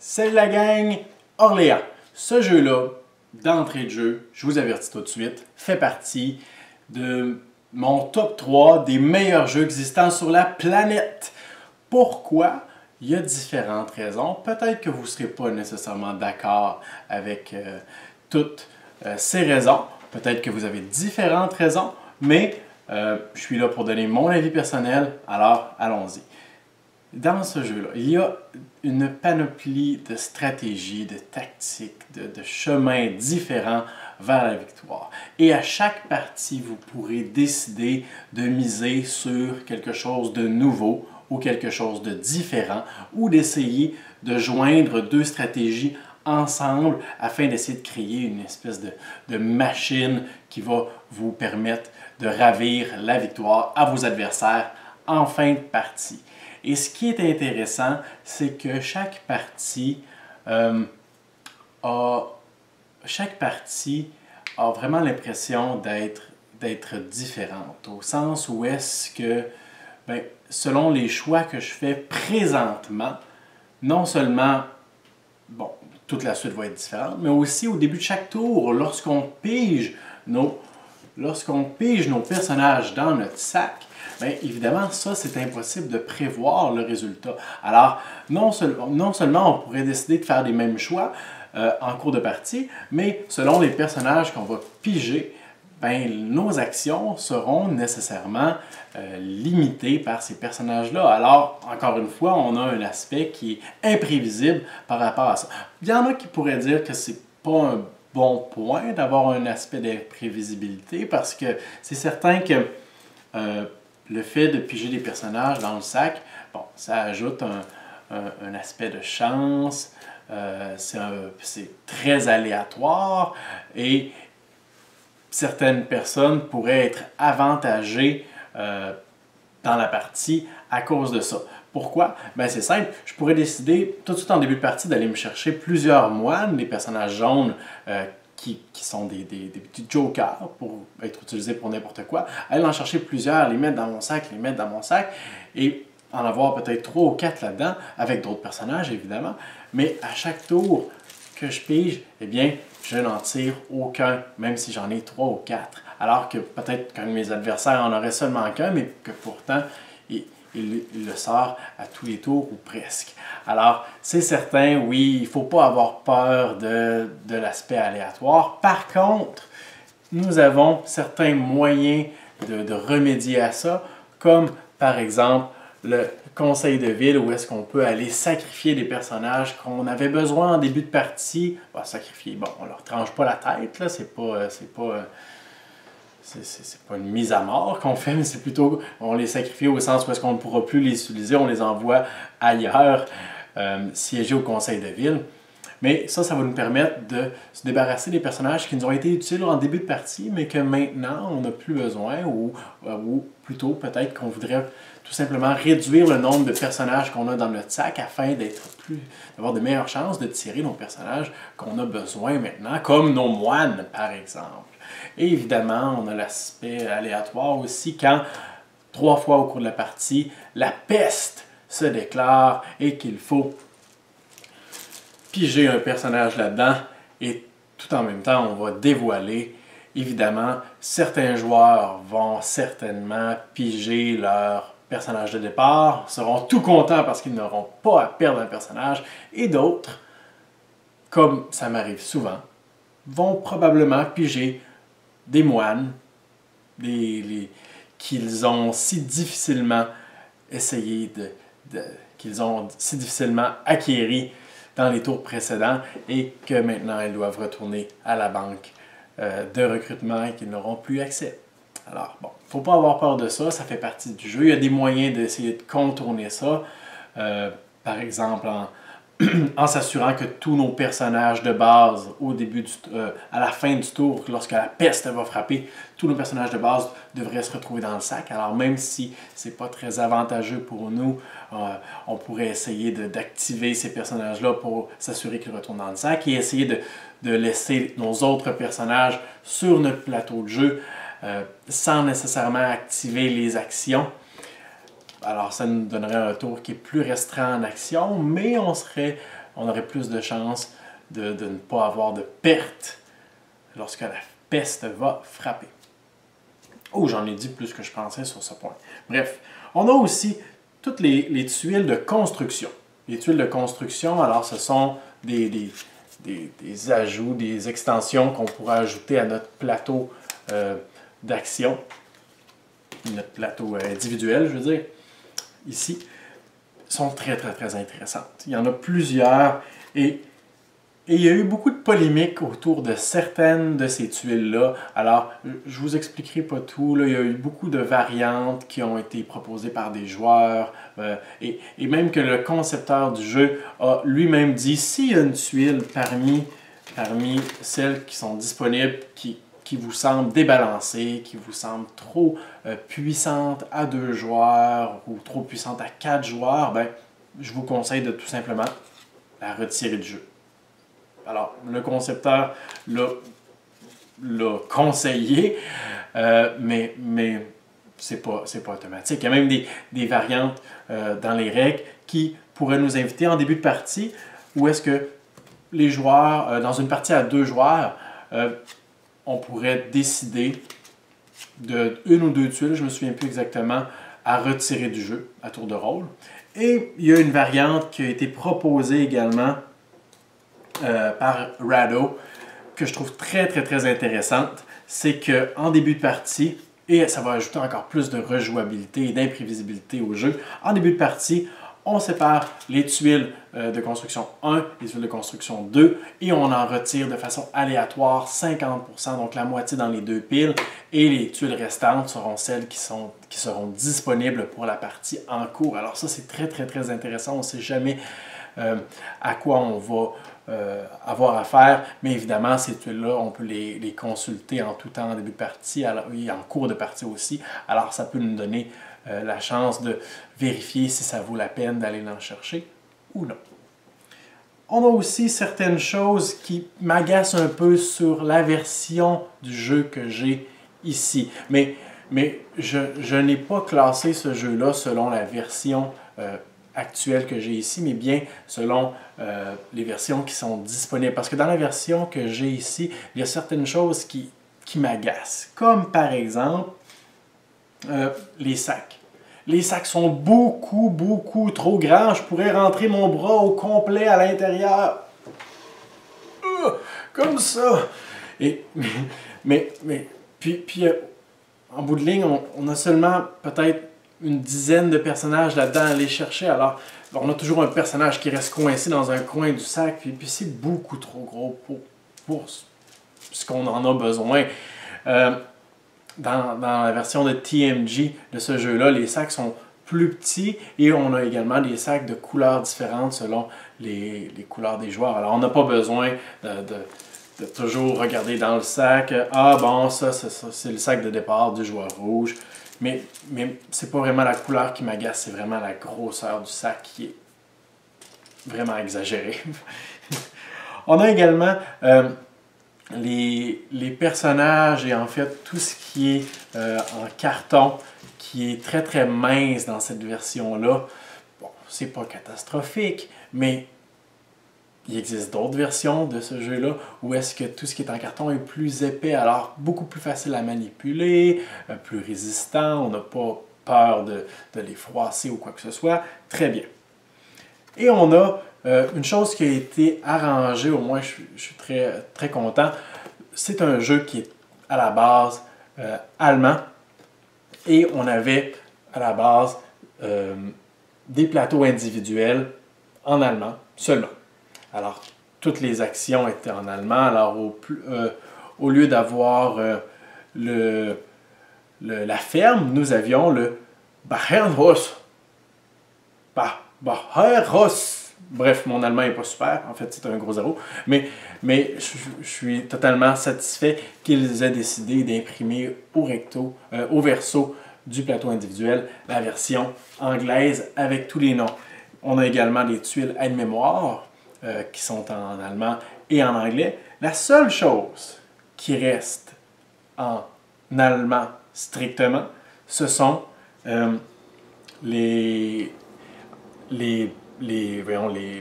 Salut la gang, Orléans. Ce jeu-là, d'entrée de jeu, je vous avertis tout de suite, fait partie de mon top 3 des meilleurs jeux existants sur la planète. Pourquoi? Il y a différentes raisons. Peut-être que vous ne serez pas nécessairement d'accord avec toutes ces raisons. Peut-être que vous avez différentes raisons, mais je suis là pour donner mon avis personnel, alors allons-y. Dans ce jeu-là, il y a une panoplie de stratégies, de tactiques, de chemins différents vers la victoire. Et à chaque partie, vous pourrez décider de miser sur quelque chose de nouveau ou quelque chose de différent ou d'essayer de joindre deux stratégies ensemble afin d'essayer de créer une espèce de machine qui va vous permettre de ravir la victoire à vos adversaires en fin de partie. Et ce qui est intéressant, c'est que chaque partie a vraiment l'impression d'être différente, au sens où est-ce que, selon les choix que je fais présentement, non seulement, toute la suite va être différente, mais aussi au début de chaque tour, lorsqu'on pige nos personnages dans notre sac, bien évidemment, ça, c'est impossible de prévoir le résultat. Alors, non seulement on pourrait décider de faire les mêmes choix en cours de partie, mais selon les personnages qu'on va piger, nos actions seront nécessairement limitées par ces personnages-là. Alors, encore une fois, on a un aspect qui est imprévisible par rapport à ça. Il y en a qui pourraient dire que c'est pas un bon point d'avoir un aspect d'imprévisibilité parce que c'est certain que le fait de piger des personnages dans le sac, ça ajoute un aspect de chance, c'est très aléatoire et certaines personnes pourraient être avantagées dans la partie à cause de ça. Pourquoi? C'est simple, je pourrais décider tout de suite en début de partie d'aller me chercher plusieurs moines, des personnages jaunes qui sont des petits jokers pour être utilisés pour n'importe quoi, aller en chercher plusieurs, les mettre dans mon sac, et en avoir peut-être 3 ou 4 là-dedans, avec d'autres personnages évidemment, mais à chaque tour que je pige, eh bien, je n'en tire aucun, même si j'en ai 3 ou 4. Alors que peut-être qu'un de mes adversaires en aurait seulement qu'un, mais que pourtant, il le sort à tous les tours ou presque. Alors, c'est certain, oui, il ne faut pas avoir peur de l'aspect aléatoire. Par contre, nous avons certains moyens de remédier à ça, comme par exemple le conseil de ville où est-ce qu'on peut aller sacrifier des personnages qu'on avait besoin en début de partie. Sacrifier, on leur tranche pas la tête, là, c'est pas une mise à mort qu'on fait, mais c'est plutôt on les sacrifie au sens où est-ce qu'on ne pourra plus les utiliser, on les envoie ailleurs, siéger au conseil de ville. Mais ça va nous permettre de se débarrasser des personnages qui nous ont été utiles en début de partie, mais que maintenant on n'a plus besoin, ou plutôt peut-être qu'on voudrait tout simplement réduire le nombre de personnages qu'on a dans notre sac afin d'avoir de meilleures chances de tirer nos personnages qu'on a besoin maintenant, comme nos moines par exemple. Et évidemment, on a l'aspect aléatoire aussi quand 3 fois au cours de la partie, la peste se déclare et qu'il faut piger un personnage là-dedans et tout en même temps, on va dévoiler. Évidemment, certains joueurs vont certainement piger leur personnage de départ, seront tout contents parce qu'ils n'auront pas à perdre un personnage, et d'autres, comme ça m'arrive souvent, vont probablement piger des moines qu'ils ont si difficilement essayé qu'ils ont si difficilement acquéris dans les tours précédents et que maintenant ils doivent retourner à la banque de recrutement et qu'ils n'auront plus accès. Alors, il ne faut pas avoir peur de ça, ça fait partie du jeu. Il y a des moyens d'essayer de contourner ça. Par exemple, en s'assurant que tous nos personnages de base, à la fin du tour, lorsque la peste va frapper, tous nos personnages de base devraient se retrouver dans le sac. Alors même si ce n'est pas très avantageux pour nous, on pourrait essayer d'activer ces personnages-là pour s'assurer qu'ils retournent dans le sac et essayer de laisser nos autres personnages sur notre plateau de jeu sans nécessairement activer les actions. Alors, ça nous donnerait un tour qui est plus restreint en action, mais on on aurait plus de chances de ne pas avoir de perte lorsque la peste va frapper. Oh, j'en ai dit plus que je pensais sur ce point. Bref, on a aussi toutes les tuiles de construction. Les tuiles de construction, alors ce sont des ajouts, des extensions qu'on pourra ajouter à notre plateau d'action, notre plateau individuel, je veux dire, ici, sont très, très, très intéressantes. Il y en a plusieurs et il y a eu beaucoup de polémiques autour de certaines de ces tuiles-là. Alors, je vous expliquerai pas tout. Là. Il y a eu beaucoup de variantes qui ont été proposées par des joueurs. Et même que le concepteur du jeu a lui-même dit, s'il y a une tuile parmi celles qui sont disponibles, qui vous semble débalancée, qui vous semble trop puissante à 2 joueurs ou trop puissante à 4 joueurs, ben, je vous conseille de tout simplement la retirer du jeu. Alors, le concepteur l'a conseillé, mais c'est pas automatique. Il y a même des variantes dans les règles qui pourraient nous inviter en début de partie, où est-ce que les joueurs, dans une partie à 2 joueurs, on pourrait décider de 1 ou 2 tuiles, je ne me souviens plus exactement, à retirer du jeu à tour de rôle. Et il y a une variante qui a été proposée également par Rado, que je trouve très, très, très intéressante. C'est qu'en début de partie, et ça va ajouter encore plus de rejouabilité et d'imprévisibilité au jeu, en début de partie, on sépare les tuiles de construction 1, les tuiles de construction 2, et on en retire de façon aléatoire 50%, donc la moitié dans les 2 piles, et les tuiles restantes seront celles qui seront disponibles pour la partie en cours. Alors ça, c'est très, très, très intéressant. On ne sait jamais à quoi on va avoir affaire, mais évidemment, ces tuiles-là, on peut les consulter en tout temps en début de partie, et en cours de partie aussi. Alors, ça peut nous donner la chance de vérifier si ça vaut la peine d'aller l'en chercher ou non. On a aussi certaines choses qui m'agacent un peu sur la version du jeu que j'ai ici. Mais je n'ai pas classé ce jeu-là selon la version actuelle que j'ai ici, mais bien selon les versions qui sont disponibles. Parce que dans la version que j'ai ici, il y a certaines choses qui m'agacent. Comme par exemple les sacs. Les sacs sont beaucoup, beaucoup trop grands. Je pourrais rentrer mon bras au complet à l'intérieur. Comme ça. Puis en bout de ligne, on a seulement peut-être une dizaine de personnages là-dedans à aller chercher. Alors, on a toujours un personnage qui reste coincé dans un coin du sac. Puis c'est beaucoup trop gros pour ce qu'on en a besoin. Dans la version de TMG de ce jeu-là, les sacs sont plus petits et on a également des sacs de couleurs différentes selon les couleurs des joueurs. Alors, on n'a pas besoin de toujours regarder dans le sac. Ah bon, ça c'est le sac de départ du joueur rouge. Mais c'est pas vraiment la couleur qui m'agace, c'est vraiment la grosseur du sac qui est vraiment exagérée. On a également les personnages et en fait tout ce qui est en carton qui est très très mince dans cette version-là. Bon, c'est pas catastrophique, mais il existe d'autres versions de ce jeu-là où est-ce que tout ce qui est en carton est plus épais, alors beaucoup plus facile à manipuler, plus résistant, on n'a pas peur de les froisser ou quoi que ce soit. Très bien. Et on a une chose qui a été arrangée, au moins je suis très, très content, c'est un jeu qui est à la base allemand et on avait à la base des plateaux individuels en allemand seulement. Alors, toutes les actions étaient en allemand. Alors, au lieu d'avoir la ferme, nous avions le Bauernhaus. Bauernhaus. Bref, mon allemand n'est pas super. En fait, c'est un gros zéro. Mais je suis totalement satisfait qu'ils aient décidé d'imprimer au verso du plateau individuel la version anglaise avec tous les noms. On a également des tuiles aide-mémoire qui sont en allemand et en anglais. La seule chose qui reste en allemand strictement, ce sont les voyons, les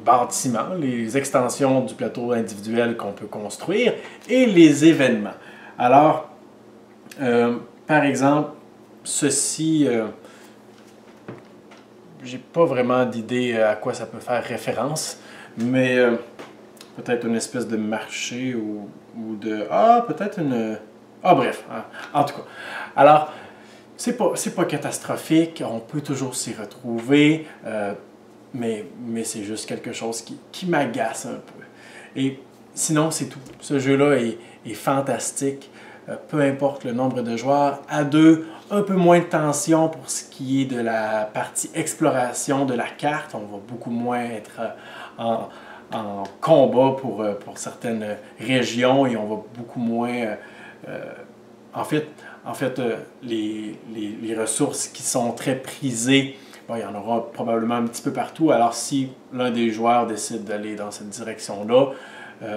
bâtiments, les extensions du plateau individuel qu'on peut construire et les événements. Alors, par exemple, ceci, j'ai pas vraiment d'idée à quoi ça peut faire référence, mais peut-être une espèce de marché ou de... Ah, peut-être une... Ah, bref, en tout cas. Alors, c'est pas catastrophique, on peut toujours s'y retrouver, mais c'est juste quelque chose qui m'agace un peu. Et sinon, c'est tout. Ce jeu-là est fantastique, peu importe le nombre de joueurs. À deux, un peu moins de tension pour ce qui est de la partie exploration de la carte. On va beaucoup moins être en combat pour certaines régions et on va beaucoup moins... en fait, les ressources qui sont très prisées, bon, il y en aura probablement un petit peu partout. Alors, si l'un des joueurs décide d'aller dans cette direction-là,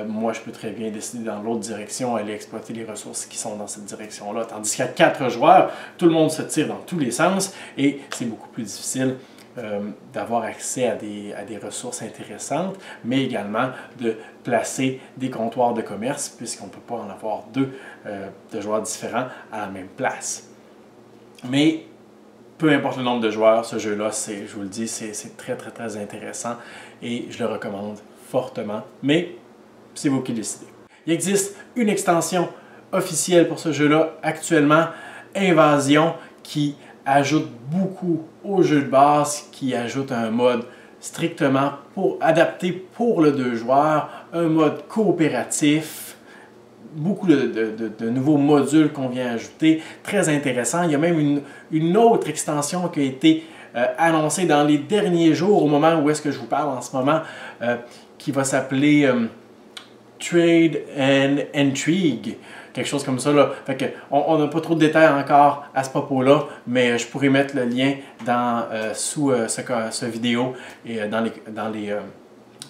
moi, je peux très bien décider dans l'autre direction, aller exploiter les ressources qui sont dans cette direction-là. Tandis qu'à 4 joueurs, tout le monde se tire dans tous les sens et c'est beaucoup plus difficile d'avoir accès à des ressources intéressantes, mais également de placer des comptoirs de commerce, puisqu'on ne peut pas en avoir deux de joueurs différents à la même place. Mais peu importe le nombre de joueurs, ce jeu-là, je vous le dis, c'est très, très, très intéressant et je le recommande fortement, mais c'est vous qui décidez. Il existe une extension officielle pour ce jeu-là actuellement, Invasion, qui ajoute beaucoup au jeu de base, qui ajoute un mode strictement adapté pour le 2 joueurs, un mode coopératif, beaucoup de nouveaux modules qu'on vient ajouter, très intéressant. Il y a même une autre extension qui a été annoncée dans les derniers jours, au moment où est-ce que je vous parle en ce moment, qui va s'appeler Trade and Intrigue, quelque chose comme ça, là. Fait que on n'a pas trop de détails encore à ce propos-là, mais je pourrais mettre le lien sous ce vidéo et dans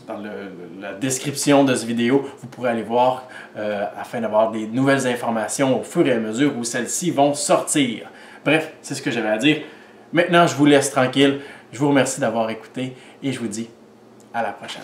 la description de cette vidéo. Vous pourrez aller voir afin d'avoir des nouvelles informations au fur et à mesure où celles-ci vont sortir. Bref, c'est ce que j'avais à dire. Maintenant, je vous laisse tranquille. Je vous remercie d'avoir écouté et je vous dis à la prochaine.